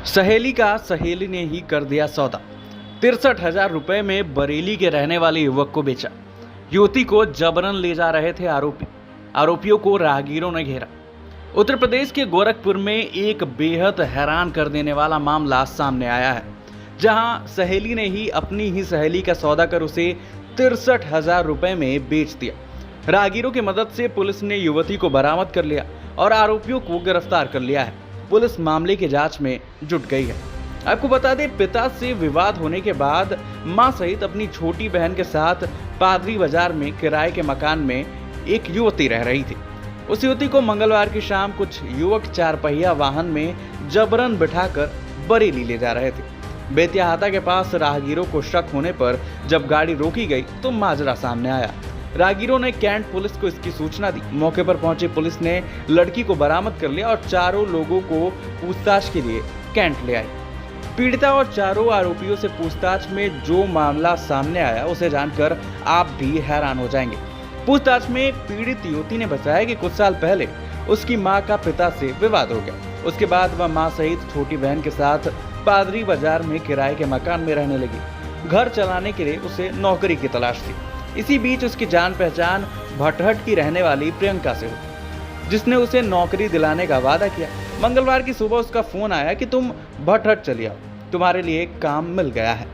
सहेली का सहेली ने ही कर दिया सौदा। 63,000 रुपए में बरेली के रहने वाले युवक को बेचा। युवती को जबरन ले जा रहे थे आरोपियों को राहगीरों ने घेरा। उत्तर प्रदेश के गोरखपुर में एक बेहद हैरान कर देने वाला मामला सामने आया है, जहां सहेली ने ही अपनी ही सहेली का सौदा कर उसे 63,000 रुपए में बेच दिया। राहगीरों की मदद से पुलिस ने युवती को बरामद कर लिया और आरोपियों को गिरफ्तार कर लिया है। पुलिस मामले की जांच में जुट गई है। आपको बता दें, पिता से विवाद होने के बाद मां सहित अपनी छोटी बहन के साथ पादरी बाजार में किराए के मकान में एक युवती रह रही थी। उस युवती को मंगलवार की शाम कुछ युवक 4 पहिया वाहन में जबरन बिठाकर बरेली ले जा रहे थे। बेतियाहाता के पास राहगीरों को शक होने पर जब गाड़ी रोकी गई तो माजरा सामने आया। राहगीरों ने कैंट पुलिस को इसकी सूचना दी। मौके पर पहुंची पुलिस ने लड़की को बरामद कर लिया और चारों लोगों को पूछताछ के लिए कैंट ले आई। पीड़िता और चारों आरोपियों से पूछताछ में जो मामला सामने आया उसे जानकर आप भी हैरान हो जाएंगे। पूछताछ में पीड़ित युवती ने बताया कि कुछ साल पहले उसकी मां का पिता से विवाद हो गया। उसके बाद वह मां सहित छोटी बहन के साथ पादरी बाजार में किराए के मकान में रहने लगी। घर चलाने के लिए उसे नौकरी की तलाश थी। इसी बीच उसकी जान पहचान भटहट की रहने वाली प्रियंका से हुई, जिसने उसे नौकरी दिलाने का वादा किया। मंगलवार की सुबह उसका फोन आया कि तुम भटहट चली आओ, तुम्हारे लिए एक काम मिल गया है।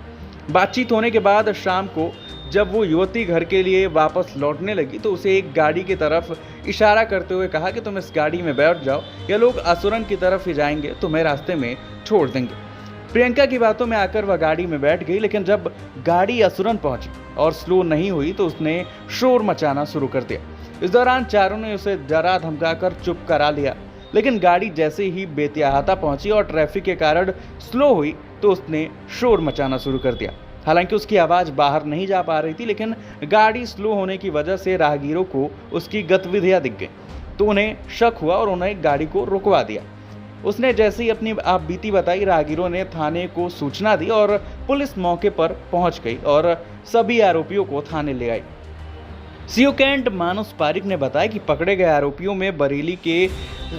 बातचीत होने के बाद शाम को जब वो युवती घर के लिए वापस लौटने लगी तो उसे एक गाड़ी की तरफ इशारा करते हुए कहा कि तुम इस गाड़ी में बैठ जाओ, ये लोग असुरन की तरफ ही जाएंगे, तुम्हें रास्ते में छोड़ देंगे। प्रियंका की बातों में आकर वह गाड़ी में बैठ गई, लेकिन जब गाड़ी असुरन पहुंची और स्लो नहीं हुई तो उसने शोर मचाना शुरू कर दिया। इस दौरान चारों ने उसे डरा धमकाकर चुप करा लिया, लेकिन गाड़ी जैसे ही बेतियाहाता पहुंची और ट्रैफिक के कारण स्लो हुई तो उसने शोर मचाना शुरू कर दिया। हालांकि उसकी आवाज़ बाहर नहीं जा पा रही थी, लेकिन गाड़ी स्लो होने की वजह से राहगीरों को उसकी गतिविधियां दिख गई, तो उन्हें शक हुआ और उन्हें गाड़ी को रुकवा दिया। उसने जैसे ही अपनी आप बीती बताई, राहगीरों ने थाने को सूचना दी और पुलिस मौके पर पहुंच गई और सभी आरोपियों को थाने ले आई। सीओ कैंट मानस पारिक ने बताया कि पकड़े गए आरोपियों में बरेली के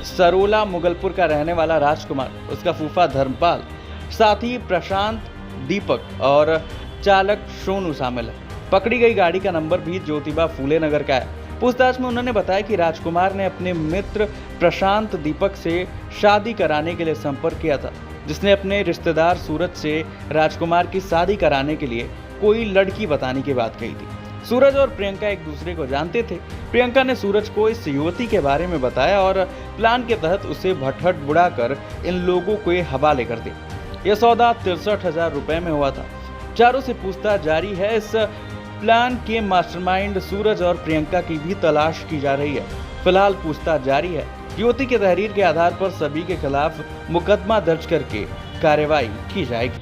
सरोला मुगलपुर का रहने वाला राजकुमार, उसका फूफा धर्मपाल, साथी प्रशांत, दीपक और चालक सोनू शामिल है। पकड़ी गई गाड़ी का नंबर भी ज्योतिबा फूले नगर का है। पूछताछ में उन्होंने बताया कि राजकुमार ने अपने मित्र प्रशांत दीपक से शादी कराने के लिए संपर्क किया था, जिसने अपने रिश्तेदार सूरज से राजकुमार की शादी कराने के लिए कोई लड़की बताने की बात कही थी। सूरज और प्रियंका एक दूसरे को जानते थे। प्रियंका ने सूरज को इस युवती के बारे में बताया और प्लान के तहत उसे भटहट बुलाकर इन लोगों के हवाले कर दिया। यह सौदा 63,000 रुपए में हुआ था। चारों से पूछताछ जारी है। इस प्लान के मास्टरमाइंड सूरज और प्रियंका की भी तलाश की जा रही है। फिलहाल पूछताछ जारी है। युवती के तहरीर के आधार पर सभी के खिलाफ मुकदमा दर्ज करके कार्रवाई की जाएगी।